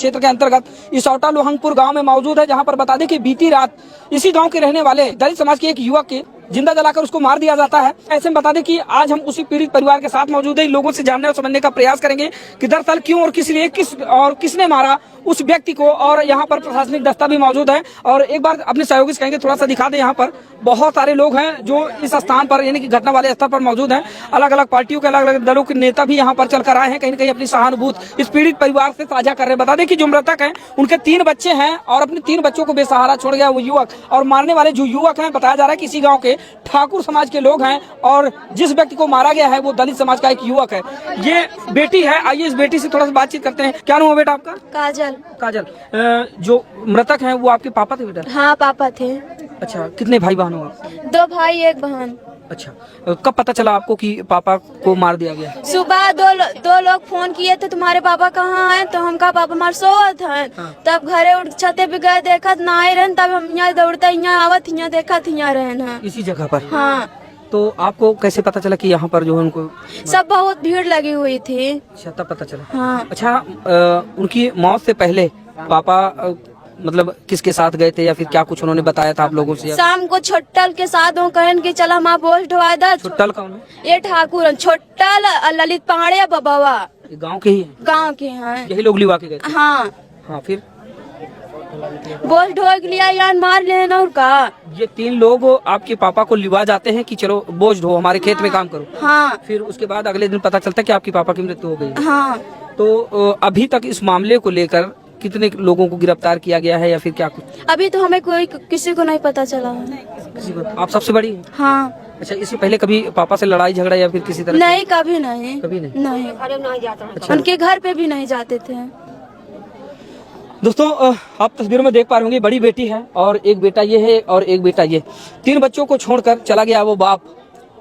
क्षेत्र के अंतर्गत इसौटा लोहंगपुर गांव में मौजूद है, जहां पर बता दें कि बीती रात इसी गांव के रहने वाले दलित समाज के एक युवक के जिंदा जलाकर उसको मार दिया जाता है। ऐसे में बता दें कि आज हम उसी पीड़ित परिवार के साथ मौजूद है, लोगों से जानने और समझने का प्रयास करेंगे कि दरअसल क्यों और किस लिए किसने मारा उस व्यक्ति को। और यहाँ पर प्रशासनिक दस्ता भी मौजूद है। और एक बार अपने सहयोगी से कहेंगे थोड़ा सा दिखा दें, यहाँ पर बहुत सारे लोग हैं जो इस स्थान पर यानी कि घटना वाले स्थल पर मौजूद हैं। अलग अलग पार्टियों के अलग अलग दलों के नेता भी यहाँ पर चलकर आए हैं, कहीं न कहीं अपनी सहानुभूति इस पीड़ित परिवार से साझा कर रहे हैं। बता दें कि जो मृतक हैं उनके 3 बच्चे हैं और अपने 3 बच्चों को बेसहारा छोड़ गया वो युवक। और मारने वाले जो युवक हैं बताया जा रहा है कि इसी गाँव के ठाकुर समाज के लोग हैं और जिस व्यक्ति को मारा गया है वो दलित समाज का एक युवक है। ये बेटी है, आइए इस बेटी से थोड़ा सा बातचीत करते हैं। क्या नाम है बेटा आपका? काजल। काजल, जो मृतक हैं वो आपके पापा थे बेटा? हाँ पापा थे। अच्छा, कितने भाई बहन हो आप? 2 भाई 1 बहन। अच्छा, कब पता चला आपको कि पापा को मार दिया गया? सुबह दो लोग फोन किए थे तुम्हारे पापा कहाँ हैं, तो हम कहा पापा हमारे सोवत हैं। हाँ। तब घरे उठ छते पे गए, देखा ना आए रहन, तब हम यहाँ दौड़ते यहाँ आवत यहाँ देखा यहाँ रहन। इसी जगह पर? हाँ। तो आपको कैसे पता चला कि यहाँ पर जो है उनको? सब बहुत भीड़ लगी हुई थी। अच्छा, तब पता चला। हाँ। अच्छा, उनकी मौत से पहले पापा मतलब किसके साथ गए थे या फिर क्या कुछ उन्होंने बताया था आप लोगों से? शाम को छोटल के साथ वो कहन कि चल हम बोझ ढोआ दा। छोटल कौन है? ये ठाकुर छोटल ललित पहाड़े बाबा गांव के ही? गांव के हैं। यही लोग लिवा के गए थे? हाँ। हाँ, फिर बोझ ढोए के लिए यार मार लेना और का। ये 3 लोग आपके पापा को लिवा जाते हैं कि चलो बोझ ढो हमारे खेत में काम करो। हाँ। फिर उसके बाद अगले दिन पता चलता है कि आपके पापा की मृत्यु हो गई। हाँ। तो अभी तक इस मामले को लेकर कितने लोगों को गिरफ्तार किया गया है या फिर क्या कुछ? अभी तो हमें किसी को नहीं पता चला। किसी को? आप सबसे बड़ी हैं? हाँ। अच्छा, इससे पहले कभी पापा से लड़ाई झगड़ा या फिर किसी तरह? नहीं, कभी नहीं। कभी नहीं? नहीं। अच्छा। उनके घर पे भी नहीं जाते थे। दोस्तों, आप तस्वीरों में देख पा रहे होंगे, बड़ी बेटी है और एक बेटा ये है और एक बेटा ये। 3 बच्चों को छोड़कर चला गया वो बाप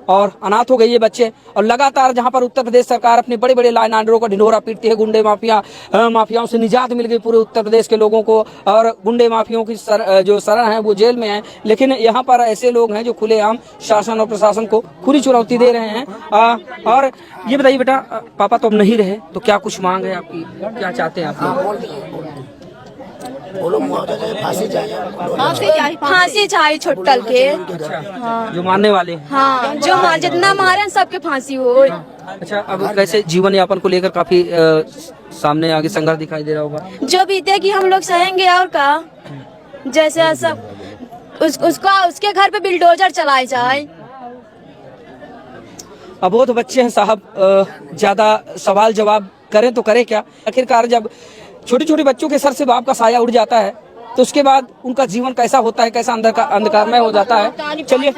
और अनाथ हो गए ये बच्चे। और लगातार जहां पर उत्तर प्रदेश सरकार अपने बड़े बड़े लाइन आर्डरों का ढिंढोरा पीटती है, गुंडे माफियाओं से निजात मिल गई पूरे उत्तर प्रदेश के लोगों को और गुंडे माफियाओं की जो शरण है वो जेल में है। लेकिन यहाँ पर ऐसे लोग हैं जो खुलेआम शासन और प्रशासन को खुली चुनौती दे रहे हैं। और ये बताइए बेटा, पापा तो अब नहीं रहे, तो क्या कुछ मांग है आपकी, क्या चाहते हैं आप? फांसी चाहिए छोटल के। अच्छा, जो मारने वाले हैं? हाँ, जो जितना मारे सबके फांसी हो। अच्छा, अब कैसे जीवन यापन को लेकर काफी सामने आगे संघर्ष दिखाई दे रहा होगा? जो बीतेगी हम लोग सहेंगे और का। जैसे सब उसके घर पे बिल्डोजर चलाए जाए। अबोध बच्चे हैं साहब, ज्यादा सवाल जवाब करें तो करें क्या? आखिरकार जब छोटे छोटे बच्चों के सर से बाप का साया उड़ जाता है तो उसके बाद उनका जीवन कैसा होता है, कैसा अंधकारमय हो जाता है। चलिए,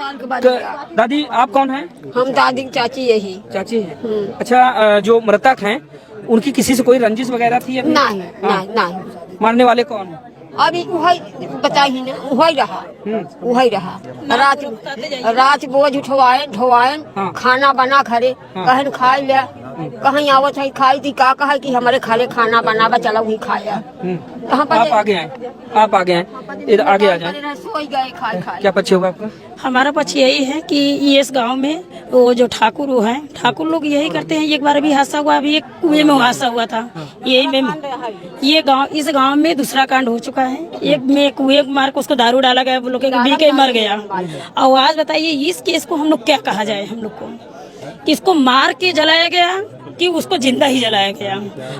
दादी आप कौन हैं? हम दादी चाची यही चाची हैं। अच्छा, जो मृतक हैं उनकी किसी से कोई रंजिश वगैरह थी या नहीं? हाँ। नहीं। मारने वाले कौन हैं? अभी वही बताई ना, वही रहा। रात बोझ ढोवाए हाँ। खाना बना घरे। हाँ। कहन खाई ले, कहीं आवत है खाई थी का कहा कि हमारे खाले खाना बनावा, चलो वही खाया। आप आगे आए, आप आगे आए, इधर आगे आ जाए। सोई गए खाए। क्या पक्ष होगा आपका? हमारा पक्ष यही है कि इस गांव में वो जो ठाकुर हैं, ठाकुर लोग यही करते हैं। एक बार भी हादसा हुआ, अभी एक कुएं में हादसा हुआ था यही में। इस गांव में दूसरा कांड हो चुका है। एक में कुएं मार के उसको दारू डाला गया, वो लोग बी के मर गया। और आज बताइए इस केस को हम लोग क्या कहा जाए? हम लोग को कि इसको मार के जलाया गया कि उसको जिंदा ही जलाया गया।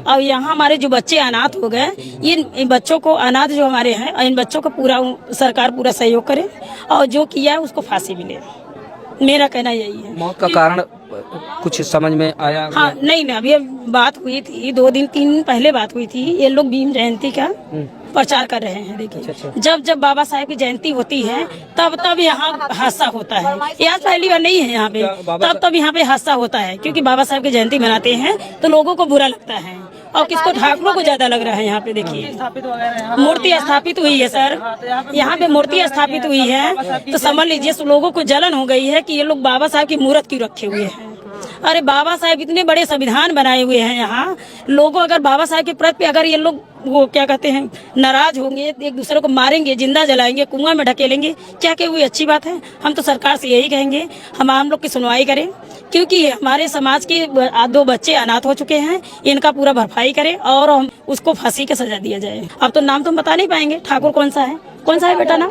और यहाँ हमारे जो बच्चे अनाथ हो गए, इन बच्चों को अनाथ जो हमारे हैं, इन बच्चों को पूरा सरकार पूरा सहयोग करे और जो किया है उसको फांसी मिले। मेरा कहना यही है। मौत का कारण कुछ समझ में आया? हाँ, नहीं ना, अभी बात हुई थी 2 दिन 3 दिन पहले बात हुई थी। ये लोग भीम जयंती का प्रचार कर रहे हैं। देखिए, अच्छा। जब बाबा साहेब की जयंती होती है तब यहाँ हादसा होता है। ये आज पहली बार नहीं है यहाँ पे, तब यहाँ पे हादसा होता है क्योंकि बाबा साहेब की जयंती मनाते हैं तो लोगों को बुरा लगता है और किसको ठाकुरों को ज्यादा लग रहा है। यहाँ पे देखिए मूर्ति स्थापित हुई है सर, यहाँ पे मूर्ति स्थापित हुई है तो समझ लीजिए लोगों को जलन हो गई है कि ये लोग बाबा साहेब की मूर्त क्यों रखे हुए हैं। अरे बाबा साहेब इतने बड़े संविधान बनाए हुए हैं यहाँ, लोगों अगर बाबा साहेब के प्रति अगर ये लोग वो क्या कहते हैं नाराज होंगे, एक दूसरे को मारेंगे, जिंदा जलाएंगे, कुआं में ढकेलेंगे, क्या कि वो अच्छी बात है? हम तो सरकार से यही कहेंगे हम लोग की सुनवाई करें क्योंकि हमारे समाज के 2 बच्चे अनाथ हो चुके हैं, इनका पूरा भरपाई करें और हम उसको फांसी की सजा दिया जाए। अब तो नाम तो बता नहीं पाएंगे, ठाकुर कौन सा है बेटा नाम?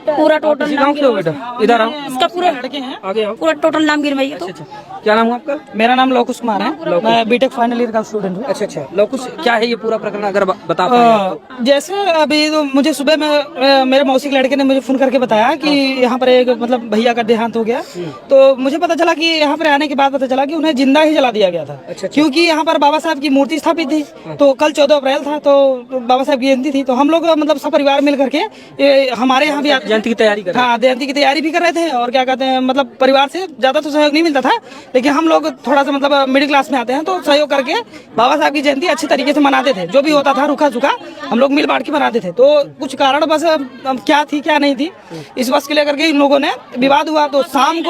पूरा टोटल नाम बेटा इधर आओ, इसका पूरा आगे आओ। पूरा टोटल नाम गिरवाइए तो। क्या नाम है आपका? मेरा नाम लौकुश कुमार है, मैं बीटेक फाइनल ईयर का स्टूडेंट हूँ। अच्छा, लौकुश क्या है ये पूरा प्रकरण, अगर बता पाए? जैसे अभी तो मुझे सुबह में मेरे मौसी के लड़के ने मुझे फोन करके बताया कि यहाँ पर एक मतलब भैया का देहांत हो गया, तो मुझे पता चला कि यहाँ पर आने के बाद पता चला कि उन्हें जिंदा ही जला दिया गया था। क्योंकि यहाँ पर बाबा साहब की मूर्ति स्थापित थी, तो कल 14 अप्रैल था, तो बाबा साहब की जयंती थी, तो हम लोग मतलब सब परिवार मिल करके हमारे यहाँ भी जयंती की तैयारी कर, हाँ जयंती की तैयारी भी कर रहे थे। और क्या कहते हैं मतलब परिवार से ज्यादा तो सहयोग नहीं मिलता था, लेकिन हम लोग थोड़ा सा मतलब मिडिल क्लास में आते हैं, तो सहयोग करके बाबा साहब की जयंती अच्छे तरीके से मनाते थे। जो भी होता था रूखा सूखा हम लोग मिल बांट के मनाते थे। तो कुछ कारण बस क्या थी क्या नहीं थी, इस बस के लेकर के इन लोगों ने विवाद हुआ। तो शाम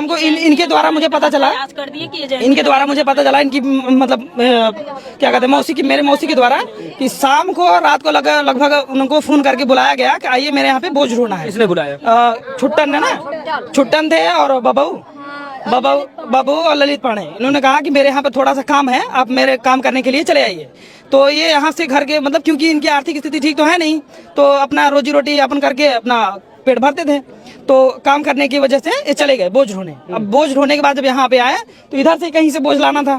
को इनके द्वारा मुझे पता चला, इनकी मतलब क्या कहते हैं मेरे मौसी के द्वारा कि शाम को रात को लगभग उनको फोन करके बुलाया गया कि आइए मेरे यहाँ पे बोझ ढोना है। इसने बुलाया? छुट्टन है ना, छुट्टन थे और बाबू और ललित पांडे, इन्होंने कहा कि मेरे यहाँ पे थोड़ा सा काम है, आप मेरे काम करने के लिए चले आइए। तो ये यहाँ से घर के मतलब क्योंकि इनकी आर्थिक स्थिति ठीक तो है नहीं, तो अपना रोजी रोटी अपन करके अपना पेट भरते थे, तो काम करने की वजह से ये चले गए बोझ ढोने। अब बोझ ढोने के बाद जब यहाँ पे आए तो इधर से कहीं से बोझ लाना था,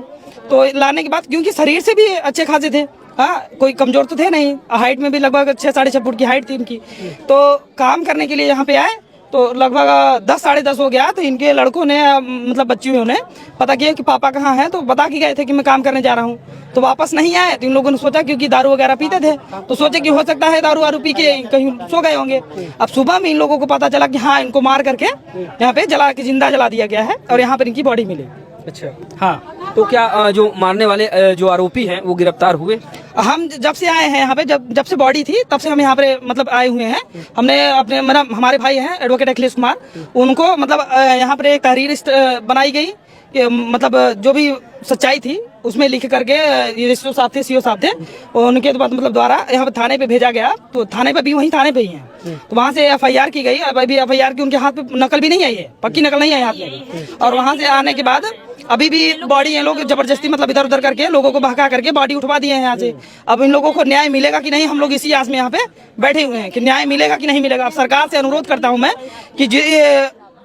तो लाने के बाद क्योंकि शरीर से भी अच्छे खासे थे, हाँ कोई कमजोर तो थे नहीं, हाइट में भी लगभग 6 साढ़े 6 फुट की हाइट थी इनकी। तो काम करने के लिए यहाँ पे आए तो लगभग 10 साढ़े 10 हो गया। तो इनके लड़कों ने मतलब बच्चियों ने पता किया कि पापा कहाँ हैं, तो बता के गए थे कि मैं काम करने जा रहा हूँ। तो वापस नहीं आए, तो इन लोगों ने सोचा क्योंकि दारू वगैरह पीते थे, तो सोचे कि हो सकता है दारू वारू पी के कहीं सो गए होंगे। अब सुबह में इन लोगों को पता चला कि हाँ इनको मार करके यहाँ पे जिंदा जला दिया गया है और यहाँ पर इनकी बॉडी मिली। अच्छा, हाँ। तो क्या जो मारने वाले जो आरोपी हैं वो गिरफ्तार हुए? हम जब से आए हैं यहाँ पे, जब से बॉडी थी तब से हम यहाँ पे मतलब आए हुए हैं। हमने अपने मतलब हमारे भाई हैं एडवोकेट अखिलेश कुमार, उनको मतलब यहाँ पर एक तहरीर बनाई गई, मतलब जो भी सच्चाई थी उसमें लिख करके ये सीओ साहब थे उनके मतलब द्वारा यहाँ पे थाने पे भेजा गया। तो थाने पे भी वहीं थाने पे ही हैं, तो वहाँ से FIR की गई। अभी FIR की उनके हाथ पे नकल भी नहीं आई है, पक्की नकल नहीं आई हाथ में। और वहाँ से आने के बाद अभी भी बॉडी लोग जबरदस्ती मतलब इधर उधर करके लोगों को बहका करके बॉडी उठवा दिए हैं यहाँ से। अब इन लोगों को न्याय मिलेगा कि नहीं, हम लोग इसी आस में यहाँ पे बैठे हुए हैं कि न्याय मिलेगा कि नहीं मिलेगा। अब सरकार से अनुरोध करता हूँ मैं कि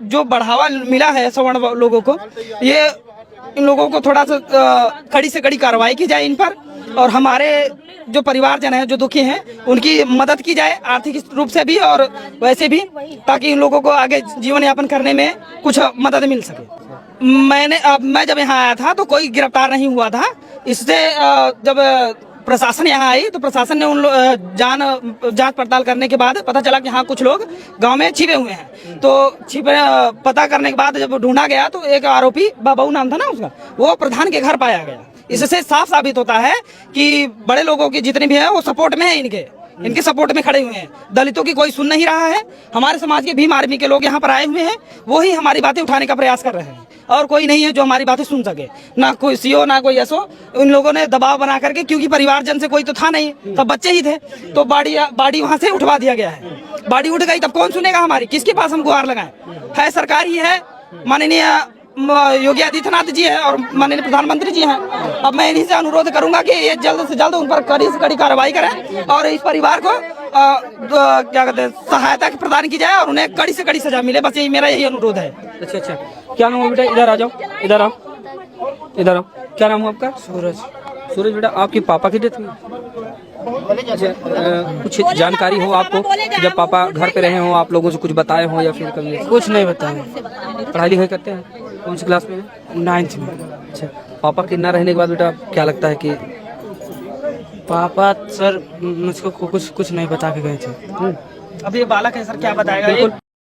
जो बढ़ावा मिला है सवर्ण लोगों को, ये इन लोगों को थोड़ा सा कड़ी से कड़ी कार्रवाई की जाए इन पर, और हमारे जो परिवारजन हैं जो दुखी हैं उनकी मदद की जाए आर्थिक रूप से भी और वैसे भी, ताकि इन लोगों को आगे जीवन यापन करने में कुछ मदद मिल सके। मैं जब यहाँ आया था तो कोई गिरफ्तार नहीं हुआ था। इससे जब प्रशासन यहाँ आई तो प्रशासन ने जांच पड़ताल करने के बाद पता चला कि हाँ कुछ लोग गांव में छिपे हुए हैं। तो पता करने के बाद जब ढूंढा गया तो एक आरोपी बाबू नाम था ना उसका, वो प्रधान के घर पाया गया। इससे साफ साबित होता है कि बड़े लोगों के जितने भी हैं वो सपोर्ट में है, इनके सपोर्ट में खड़े हुए हैं। दलितों की कोई सुन नहीं रहा है। हमारे समाज के भीम आर्मी के लोग यहाँ पर आए हुए हैं, वो ही हमारी बातें उठाने का प्रयास कर रहे हैं, और कोई नहीं है जो हमारी बातें सुन सके, ना कोई CO ना कोई SO। उन लोगों ने दबाव बना करके, क्योंकि परिवारजन से कोई तो था नहीं, तब बच्चे ही थे, तो बाड़ी वहाँ से उठवा दिया गया है। बाड़ी उठ गई तब कौन सुनेगा हमारी, किसके पास हम गुहार लगाएं? है सरकार ही है, माननीय योगी आदित्यनाथ जी है और माननीय प्रधानमंत्री जी हैं। अब मैं इन्हीं से अनुरोध करूंगा कि ये जल्द से जल्द उन पर कड़ी से कड़ी कार्रवाई करें और इस परिवार को क्या कहते हैं सहायता प्रदान की जाए और उन्हें कड़ी से कड़ी सजा मिले। बस यही अनुरोध है। अच्छा, क्या नाम है बेटा? इधर आ जाओ, इधर आओ। क्या नाम है आपका? सूरज बेटा, आपके पापा की डेथ हुई? अच्छा, कुछ जानकारी हो आपको, जब पापा घर पे रहे हो आप लोगों से कुछ बताए हो या फिर कभी? कुछ नहीं बताया। पढ़ाई लिखाई करते हैं? कौन सी क्लास में? 9th में। अच्छा, पापा के ना रहने के बाद बेटा क्या लगता है कि? पापा सर मुझको कुछ नहीं बता के गए थे। अब ये बालक है सर, क्या बताएगा?